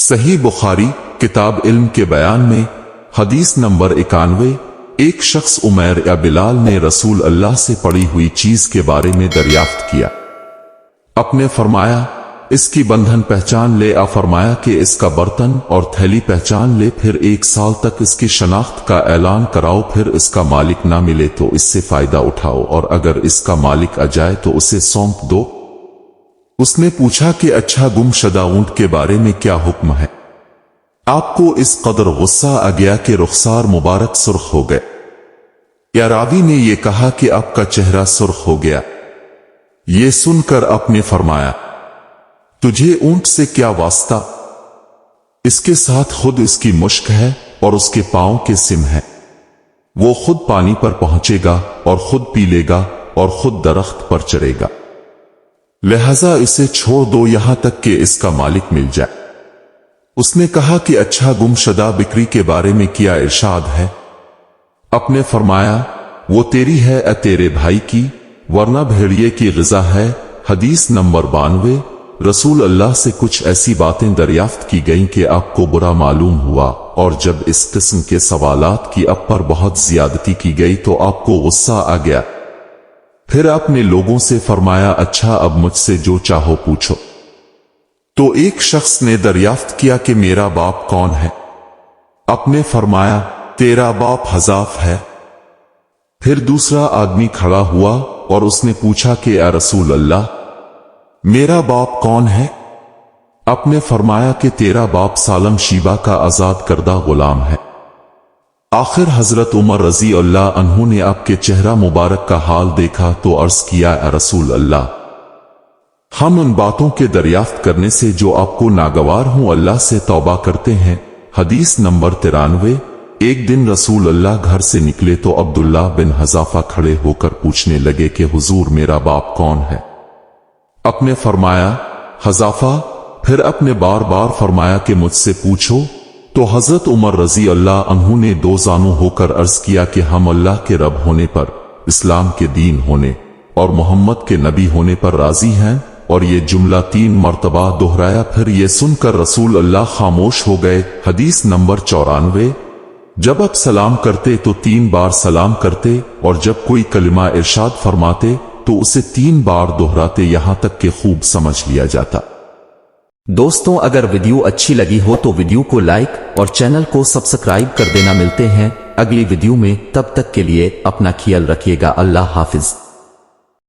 सही बुखारी किताब इल्म के बयान में हदीस नंबर 91। एक शख्स उमैर या बिलाल ने रसूल अल्लाह से पड़ी हुई चीज के बारे में दरियाफ्त किया। आपने फरमाया, इसकी बंधन पहचान ले। फरमाया कि इसका बर्तन और थैली पहचान ले, फिर 1 साल तक इसकी शनाख्त का ऐलान कराओ, फिर इसका मालिक ना मिले तो इससे फायदा उठाओ, और अगर इसका मालिक आ जाए तो उसे सौंप दो। उसने पूछा कि अच्छा, गुमशुदा ऊंट के बारे में क्या हुक्म है? आपको इस कदर गुस्सा आ गया कि रुखसार मुबारक सुर्ख हो गए। या रावी ने यह कहा कि आपका चेहरा सुर्ख हो गया। ये सुनकर आपने फरमाया, तुझे ऊंट से क्या वास्ता? इसके साथ खुद इसकी मुश्क है और उसके पांव के सिम है। वो खुद पानी पर पहुंचेगा और खुद पी लेगा और खुद दरख्त पर चढ़ेगा, लिहाजा इसे छोड़ दो यहां तक कि इसका मालिक मिल जाए। उसने कहा कि अच्छा, गुमशुदा बिक्री के बारे में क्या इरशाद है? आपने फरमाया, वो तेरी है या तेरे भाई की, वरना भेड़िए की ग़िज़ा है। हदीस नंबर 92। रसूल अल्लाह से कुछ ऐसी बातें दरियाफ्त की गईं कि आपको बुरा मालूम हुआ, और जब इस किस्म के सवालात की आप पर बहुत ज्यादती की गई तो आपको गुस्सा आ गया। फिर आपने लोगों से फरमाया, अच्छा, अब मुझसे जो चाहो पूछो। तो एक शख्स ने दरियाफ्त किया कि मेरा बाप कौन है? आपने फरमाया, तेरा बाप हज़ाफ है। फिर दूसरा आदमी खड़ा हुआ और उसने पूछा कि या रसूल अल्लाह, मेरा बाप कौन है? आपने फरमाया कि तेरा बाप सालम शीबा का आजाद करदा गुलाम है। आखिर हजरत उमर रजी अल्लाह अन्हु ने आपके चेहरा मुबारक का हाल देखा तो अर्ज किया, या रसूल अल्लाह, हम उन बातों के दरियाफ्त करने से जो आपको नागवार हों अल्लाह से तौबा करते हैं। हदीस नंबर 93। एक दिन रसूल अल्लाह घर से निकले तो अब्दुल्ला बिन हज़ाफा खड़े होकर पूछने लगे कि हुजूर, मेरा बाप कौन है? आपने फरमाया, हज़ाफा। फिर अपने बार बार फरमाया कि मुझसे पूछो। तो हजरत उमर रजी अल्लाह अन्हु ने 2 जानू होकर अर्ज किया कि हम अल्लाह के रब होने पर, इस्लाम के दीन होने और मोहम्मद के नबी होने पर राजी हैं। और ये जुमला 3 मर्तबा दोहराया। फिर ये सुनकर रसूल अल्लाह खामोश हो गए। हदीस नंबर 94। जब आप सलाम करते तो 3 बार सलाम करते, और जब कोई कलिमा इरशाद फरमाते तो उसे 3 बार दोहराते, यहां तक कि खूब समझ लिया जाता। दोस्तों, अगर वीडियो अच्छी लगी हो तो वीडियो को लाइक और चैनल को सब्सक्राइब कर देना। मिलते हैं अगली वीडियो में, तब तक के लिए अपना ख्याल रखिएगा। अल्लाह हाफिज।